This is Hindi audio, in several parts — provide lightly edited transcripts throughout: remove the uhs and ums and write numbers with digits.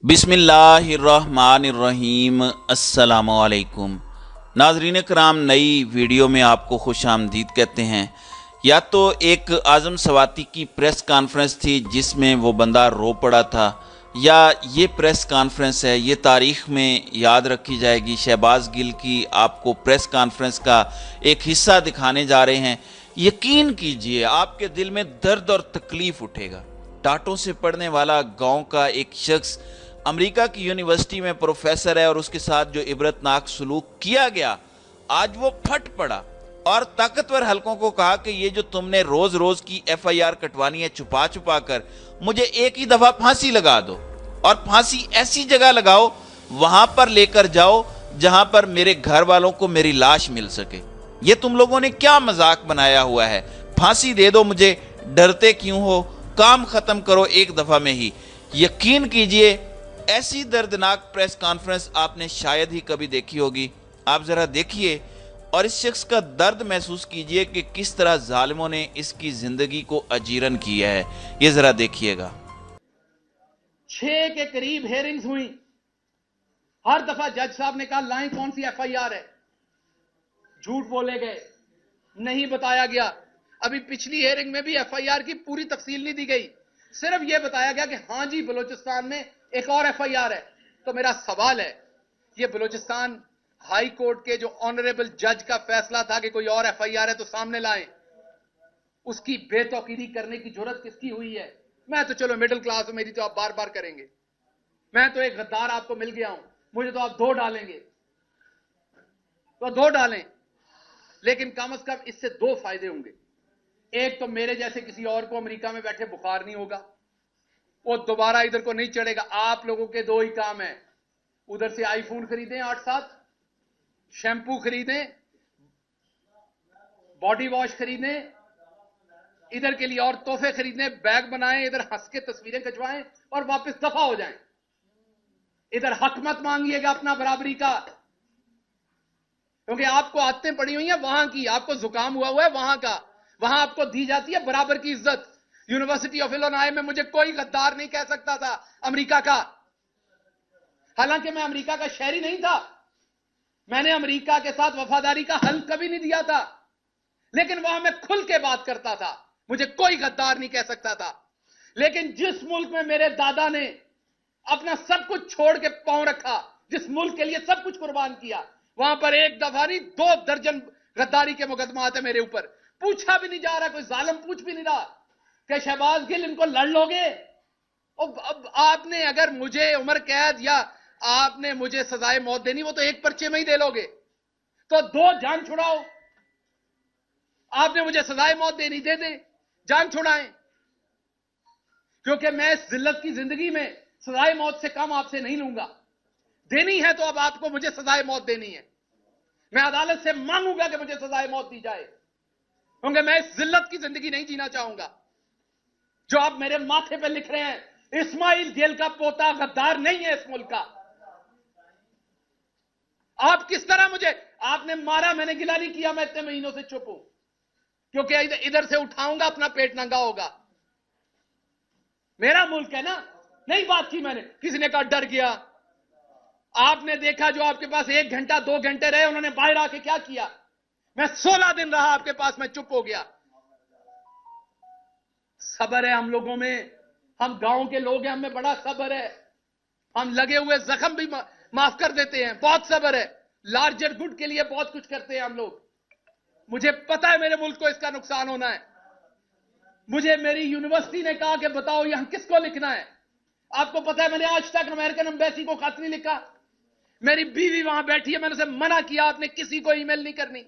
बिस्मिल्लाहिर्रहमानिर्रहीम। अस्सलामुअलैकुम नाज़रीन कराम, नई वीडियो में आपको खुश आमदीद कहते हैं। या तो एक आज़म सवाती की प्रेस कॉन्फ्रेंस थी जिसमें वो बंदा रो पड़ा था, या ये प्रेस कॉन्फ्रेंस है, ये तारीख़ में याद रखी जाएगी। शहबाज गिल की आपको प्रेस कॉन्फ्रेंस का एक हिस्सा दिखाने जा रहे हैं। यकीन कीजिए आपके दिल में दर्द और तकलीफ़ उठेगा। टाटों से पढ़ने वाला गांव का एक शख्स अमेरिका की यूनिवर्सिटी में प्रोफेसर है और उसके साथ जो इबरतनाक सलूक किया गया, आज वो फट पड़ा और ताकतवर हलकों को कहा कि ये जो तुमने रोज रोज की एफआईआर कटवानी है छुपा छुपा कर, मुझे एक ही दफा फांसी लगा दो, और फांसी ऐसी जगह लगाओ, वहां पर लेकर जाओ जहां पर मेरे घर वालों को मेरी लाश मिल सके। ये तुम लोगों ने क्या मजाक बनाया हुआ है? फांसी दे दो मुझे, डरते क्यों हो? काम खत्म करो एक दफा में ही। यकीन कीजिए ऐसी दर्दनाक प्रेस कॉन्फ्रेंस आपने शायद ही कभी देखी होगी। आप जरा देखिए और इस शख्स का दर्द महसूस कीजिए कि किस तरह जालिमों ने इसकी जिंदगी को अजीरन किया है। ये जरा देखिएगा। 6 के करीब हेयरिंग्स हुई। हर दफा जज साहब ने कहा लाएं कौन सी एफआईआर है, झूठ बोले गए, नहीं बताया गया। अभी पिछली हेयरिंग में भी एफआईआर की पूरी तफसील नहीं दी गई, सिर्फ यह बताया गया कि हां जी बलूचिस्तान में एक और एफआईआर है। तो मेरा सवाल है, यह बलूचिस्तान हाई कोर्ट के जो ऑनरेबल जज का फैसला था कि कोई और एफआईआर है तो सामने लाएं, उसकी बेतौकीरी करने की जरूरत किसकी हुई है? मैं तो चलो मिडिल क्लास हूं, मेरी तो आप बार बार करेंगे। मैं तो एक गद्दार आपको मिल गया हूं, मुझे तो आप 2 डालेंगे तो 2 डालें, लेकिन कम से कम इससे 2 फायदे होंगे। एक तो मेरे जैसे किसी और को अमेरिका में बैठे बुखार नहीं होगा, वो दोबारा इधर को नहीं चढ़ेगा। आप लोगों के 2 ही काम है, उधर से आईफोन खरीदें 8-7, शैम्पू खरीदें, बॉडी वॉश खरीदें, इधर के लिए और तोहफे खरीदने, बैग बनाएं, इधर हंस के तस्वीरें खिंचवाएं और वापस दफा हो जाएं। इधर हक मत मांगिएगा अपना बराबरी का, क्योंकि आपको आदतें पड़ी हुई हैं वहां की, आपको जुकाम हुआ है वहां का। वहां आपको दी जाती है बराबर की इज्जत। यूनिवर्सिटी ऑफ इलिनॉय में मुझे कोई गद्दार नहीं कह सकता था अमेरिका का, हालांकि मैं अमेरिका का शहरी नहीं था। मैंने अमेरिका के साथ वफादारी का हल कभी नहीं दिया था, लेकिन वहां मैं खुल के बात करता था, मुझे कोई गद्दार नहीं कह सकता था। लेकिन जिस मुल्क में मेरे दादा ने अपना सब कुछ छोड़ के पांव रखा, जिस मुल्क के लिए सब कुछ कुर्बान किया, वहां पर एक दफा नहीं 2 दर्जन गद्दारी के मुकदमा आते मेरे ऊपर। पूछा भी नहीं जा रहा, कोई जालिम पूछ भी नहीं रहा कि शहबाज गिल इनको लड़ लोगे। अब आपने अगर मुझे उम्र कैद या आपने मुझे सजाए मौत देनी, वो तो एक पर्चे में ही दे लोगे, तो 2 जान छुड़ाओ। आपने मुझे सजाए मौत देनी, दे दे, जान छुड़ाएं, क्योंकि मैं इस जिल्लत की जिंदगी में सजाए मौत से कम आपसे नहीं लूंगा। देनी है तो अब आपको मुझे सजाए मौत देनी है। मैं अदालत से मांगूंगा कि मुझे सजाए मौत दी जाए, क्योंकि मैं इस जिल्लत की जिंदगी नहीं जीना चाहूंगा। जो आप मेरे माथे पे लिख रहे हैं, इस्माइल गिल का पोता गद्दार नहीं है इस मुल्क का। आप किस तरह मुझे आपने मारा, मैंने गिला नहीं किया, मैं इतने महीनों से चुप हूं, क्योंकि इधर से उठाऊंगा अपना पेट नंगा होगा। मेरा मुल्क है ना, नहीं बात की मैंने, किसी ने कहा डर गया। आपने देखा जो आपके पास 1 घंटा 2 घंटे रहे, उन्होंने बाहर आके क्या किया? मैं 16 दिन रहा आपके पास, मैं चुप हो गया। सब्र है हम लोगों में, हम गांव के लोग हैं, हमें बड़ा सब्र है। हम लगे हुए जख्म भी माफ कर देते हैं, बहुत सब्र है। लार्जर गुड के लिए बहुत कुछ करते हैं हम लोग। मुझे पता है मेरे मुल्क को इसका नुकसान होना है। मुझे मेरी यूनिवर्सिटी ने कहा कि बताओ यहां किसको लिखना है। आपको पता है मैंने आज तक अमेरिकन एम्बेसी को खत नहीं लिखा। मेरी बीवी वहां बैठी है, मैंने उसे मना किया आपने किसी को ईमेल नहीं करनी।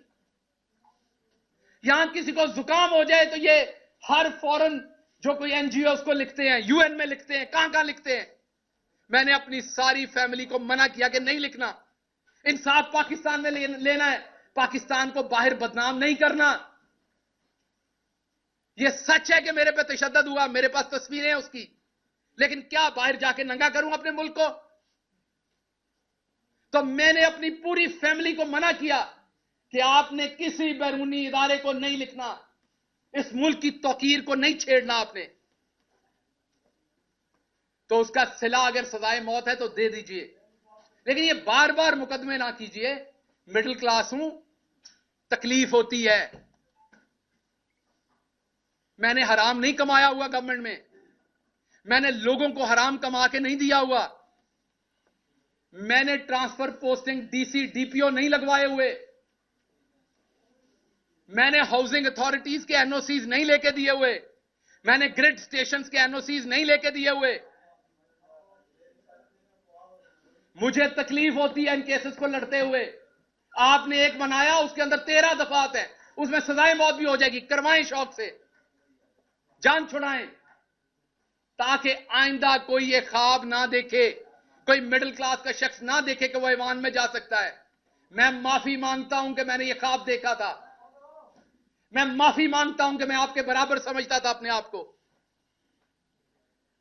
यहां किसी को जुकाम हो जाए तो ये हर फॉरेन जो कोई एनजीओ को लिखते हैं, यूएन में लिखते हैं, कहां कहां लिखते हैं। मैंने अपनी सारी फैमिली को मना किया कि नहीं लिखना। इंसाफ पाकिस्तान में लेना है, पाकिस्तान को बाहर बदनाम नहीं करना। यह सच है कि मेरे पे तशद्दुद हुआ, मेरे पास तस्वीरें हैं उसकी, लेकिन क्या बाहर जाके नंगा करूं अपने मुल्क को? तो मैंने अपनी पूरी फैमिली को मना किया कि आपने किसी बैरूनी इदारे को नहीं लिखना, इस मुल्क की तौकीर को नहीं छेड़ना आपने। तो उसका सिला अगर सजाए मौत है तो दे दीजिए, लेकिन ये बार बार मुकदमे ना कीजिए। मिडिल क्लास हूं, तकलीफ होती है। मैंने हराम नहीं कमाया हुआ गवर्नमेंट में, मैंने लोगों को हराम कमा के नहीं दिया हुआ, मैंने ट्रांसफर पोस्टिंग डीसी डीपीओ नहीं लगवाए हुए, मैंने हाउसिंग अथॉरिटीज के एनओसीज नहीं लेके दिए हुए, मैंने ग्रिड स्टेशंस के एनओसीज नहीं लेके दिए हुए। मुझे तकलीफ होती है इन केसेस को लड़ते हुए। आपने एक बनाया, उसके अंदर 13 दफात है, उसमें सजाए मौत भी हो जाएगी। करवाएं, शौक से जान छुड़ाएं, ताकि आइंदा कोई ये ख्वाब ना देखे, कोई मिडिल क्लास का शख्स ना देखे कि वो ईवान में जा सकता है। मैं माफी मांगता हूं कि मैंने ये ख्वाब देखा था। मैं माफी मांगता हूं कि मैं आपके बराबर समझता था अपने आप को।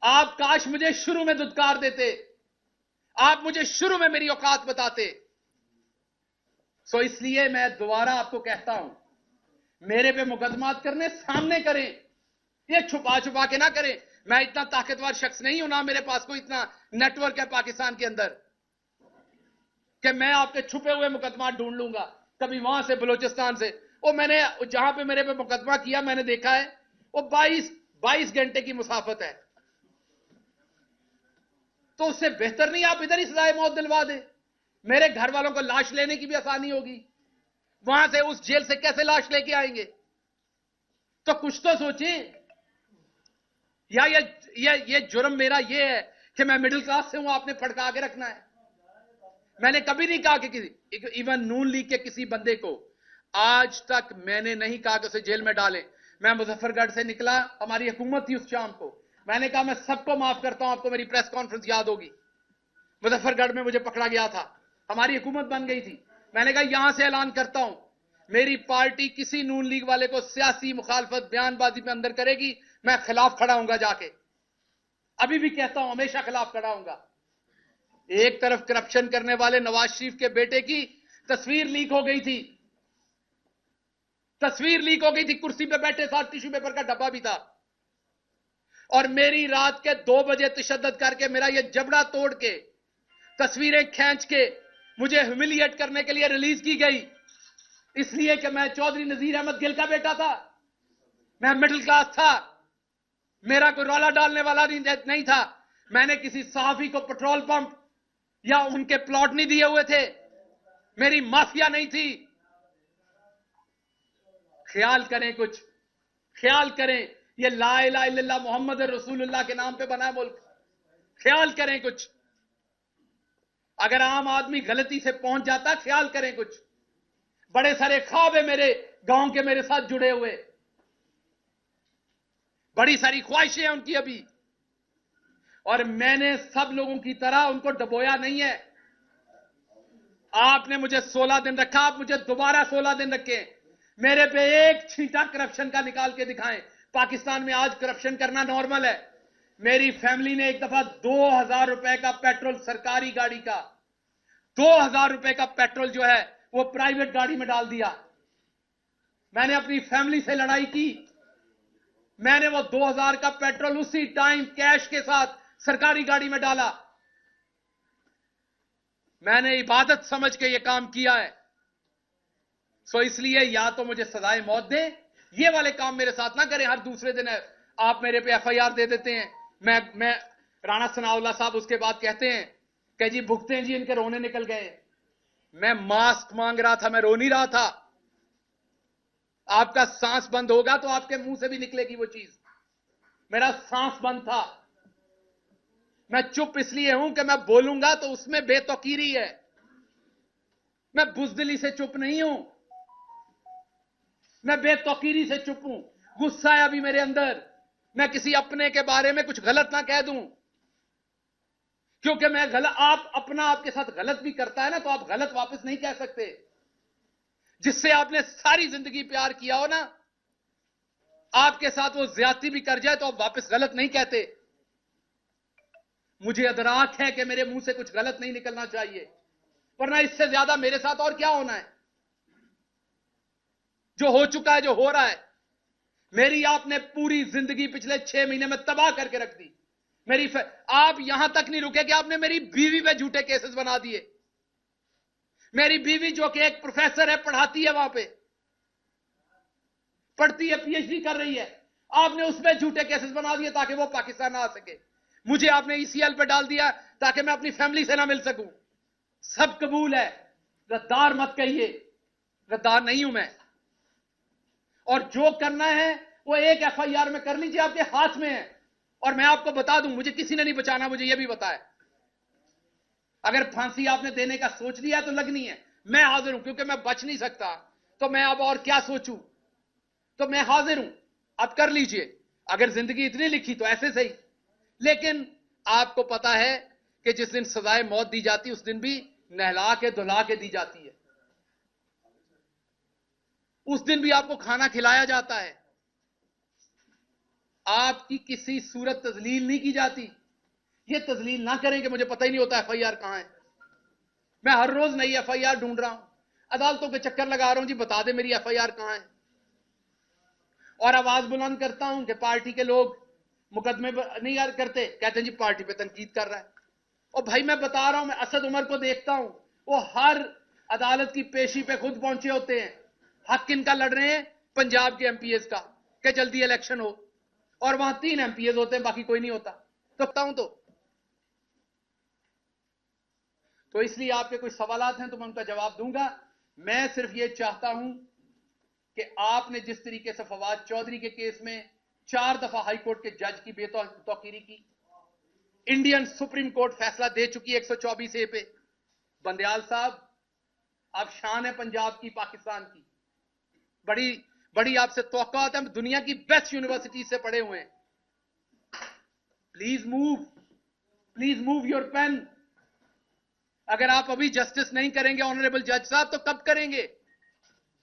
आप काश मुझे शुरू में धुतकार देते, आप मुझे शुरू में मेरी औकात बताते। सो इसलिए मैं दोबारा आपको कहता हूं, मेरे पे मुकदमात करने सामने करें, ये छुपा छुपा के ना करें। मैं इतना ताकतवर शख्स नहीं हूं, ना मेरे पास कोई इतना नेटवर्क है पाकिस्तान के अंदर कि मैं आपके छुपे हुए मुकदमात ढूंढ लूंगा, कभी वहां से बलूचिस्तान से। वो मैंने जहां पे मेरे पे मुकदमा किया, मैंने देखा है वो 22 घंटे की मुसाफत है। तो उससे बेहतर नहीं आप इधर ही सजाए मौत दिलवा दे। मेरे घर वालों को लाश लेने की भी आसानी होगी, वहां से उस जेल से कैसे लाश लेके आएंगे। तो कुछ तो सोचें। या ये जुर्म मेरा ये है कि मैं मिडिल क्लास से हूं, आपने फड़का के रखना है। मैंने कभी नहीं कहा कि किसी, इवन नून लीग के किसी बंदे को आज तक मैंने नहीं कहा कि उसे जेल में डालें। मैं मुजफ्फरगढ़ से निकला, हमारी हुकूमत थी उस शाम को, मैंने कहा मैं सबको माफ करता हूं। आपको मेरी प्रेस कॉन्फ्रेंस याद होगी, मुजफ्फरगढ़ में मुझे पकड़ा गया था, हमारी हुकूमत बन गई थी। मैंने कहा यहां से ऐलान करता हूं, मेरी पार्टी किसी नून लीग वाले को सियासी मुखालफत बयानबाजी में अंदर करेगी, मैं खिलाफ खड़ा हूंगा जाके। अभी भी कहता हूं, हमेशा खिलाफ खड़ा हूंगा। एक तरफ करप्शन करने वाले नवाज शरीफ के बेटे की तस्वीर लीक हो गई थी, तस्वीर लीक हो गई थी, कुर्सी पे बैठे साथ टिश्यू पेपर का डब्बा भी था, और मेरी रात के 2 बजे तशद्दुद करके मेरा ये जबड़ा तोड़ के तस्वीरें खींच के मुझे ह्यूमिलिएट करने के लिए रिलीज की गई, इसलिए कि मैं चौधरी नजीर अहमद गिल का बेटा था, मैं मिडिल क्लास था, मेरा कोई रौला डालने वाला नहीं था। मैंने किसी सहाफी को पेट्रोल पंप या उनके प्लॉट नहीं दिए हुए थे, मेरी माफिया नहीं थी। ख्याल करें कुछ, ख्याल करें, ये ला इलाहा इल्लल्लाह मोहम्मद रसूलुल्लाह के नाम पे बना है मुल्क। ख्याल करें कुछ, अगर आम आदमी गलती से पहुंच जाता, ख्याल करें कुछ। बड़े सारे ख्वाब है मेरे गांव के मेरे साथ जुड़े हुए, बड़ी सारी ख्वाहिशें हैं उनकी अभी, और मैंने सब लोगों की तरह उनको डबोया नहीं है। आपने मुझे 16 दिन रखा, आप मुझे दोबारा 16 दिन रखें, मेरे पे एक छींटा करप्शन का निकाल के दिखाएं। पाकिस्तान में आज करप्शन करना नॉर्मल है। मेरी फैमिली ने एक दफा 2000 रुपए का पेट्रोल, सरकारी गाड़ी का 2000 रुपए का पेट्रोल जो है वो प्राइवेट गाड़ी में डाल दिया। मैंने अपनी फैमिली से लड़ाई की, मैंने वो 2000 का पेट्रोल उसी टाइम कैश के साथ सरकारी गाड़ी में डाला। मैंने इबादत समझ के ये काम किया है। सो इसलिए या तो मुझे सजाए मौत दे, ये वाले काम मेरे साथ ना करें। हर दूसरे दिन है आप मेरे पे एफआईआर दे देते हैं। मैं राणा सनाउल्लाह साहब उसके बाद कहते हैं कि जी भुगते हैं जी, इनके रोने निकल गए। मैं मास्क मांग रहा था, मैं रो नहीं रहा था। आपका सांस बंद होगा तो आपके मुंह से भी निकलेगी वो चीज। मेरा सांस बंद था। मैं चुप इसलिए हूं कि मैं बोलूंगा तो उसमें बेतौकीरी है। मैं बुजदिली से चुप नहीं हूं, मैं बेतौकीरी से चुप हूं। गुस्सा है अभी मेरे अंदर, मैं किसी अपने के बारे में कुछ गलत ना कह दूं, क्योंकि मैं गलत, आप अपना आपके साथ गलत भी करता है ना, तो आप गलत वापस नहीं कह सकते। जिससे आपने सारी जिंदगी प्यार किया हो ना, आपके साथ वो ज्यादती भी कर जाए तो आप वापस गलत नहीं कहते। मुझे अदराक है कि मेरे मुंह से कुछ गलत नहीं निकलना चाहिए, वरना इससे ज्यादा मेरे साथ और क्या होना है। जो हो चुका है, जो हो रहा है, मेरी आपने पूरी जिंदगी पिछले 6 महीने में तबाह करके रख दी। आप यहां तक नहीं रुके कि आपने मेरी बीवी पे झूठे केसेस बना दिए। मेरी बीवी जो कि एक प्रोफेसर है, पढ़ाती है, वहां पे पढ़ती है, पीएचडी कर रही है, आपने उसमें झूठे केसेस बना दिए ताकि वो पाकिस्तान ना आ सके। मुझे आपने ईसीएल पे डाल दिया ताकि मैं अपनी फैमिली से ना मिल सकूं। सब कबूल है, गद्दार मत कहिए, गद्दार नहीं हूं मैं। और जो करना है वो एक एफआईआर में कर लीजिए, आपके हाथ में है। और मैं आपको बता दूं, मुझे किसी ने नहीं बचाना, मुझे यह भी बताया। अगर फांसी आपने देने का सोच लिया तो लगनी है, मैं हाजिर हूं, क्योंकि मैं बच नहीं सकता, तो मैं अब और क्या सोचूं, तो मैं हाजिर हूं, अब कर लीजिए। अगर जिंदगी इतनी लिखी तो ऐसे सही। लेकिन आपको पता है कि जिस दिन सजाए मौत दी जाती है उस दिन भी नहला के धुला के दी जाती है, उस दिन भी आपको खाना खिलाया जाता है, आपकी किसी सूरत तजलील नहीं की जाती। ये तजलील ना करें कि मुझे पता ही नहीं होता एफआईआर कहां है। मैं हर रोज नई एफआईआर ढूंढ रहा हूं, अदालतों के चक्कर लगा रहा हूं, जी बता दे मेरी एफआईआर कहां है। और आवाज बुलंद करता हूं कि पार्टी के लोग मुकदमे नहीं करते, कहते हैं जी पार्टी पे तनकीद कर रहा है। और भाई मैं बता रहा हूं, मैं असद उमर को देखता हूं, वो हर अदालत की पेशी पे खुद पहुंचे होते हैं। हक किनका लड़ रहे हैं? पंजाब के एमपीएस का, कि जल्दी इलेक्शन हो, और वहां 3 एमपीएस होते हैं, बाकी कोई नहीं होता। तो बताऊं तो इसलिए आपके कोई सवालात हैं तो मैं उनका जवाब दूंगा। मैं सिर्फ ये चाहता हूं कि आपने जिस तरीके से फवाद चौधरी के केस में 4 दफा हाई कोर्ट के जज की बेतौकीरी की, इंडियन सुप्रीम कोर्ट फैसला दे चुकी है 124 ए पे। बंदयाल साहब, आप शान है पंजाब की, पाकिस्तान की, बड़ी बड़ी आपसे तौक़ात है, दुनिया की बेस्ट यूनिवर्सिटी से पढ़े हुए हैं। Please move your pen. अगर आप अभी जस्टिस नहीं करेंगे ऑनरेबल जज साहब, तो कब करेंगे?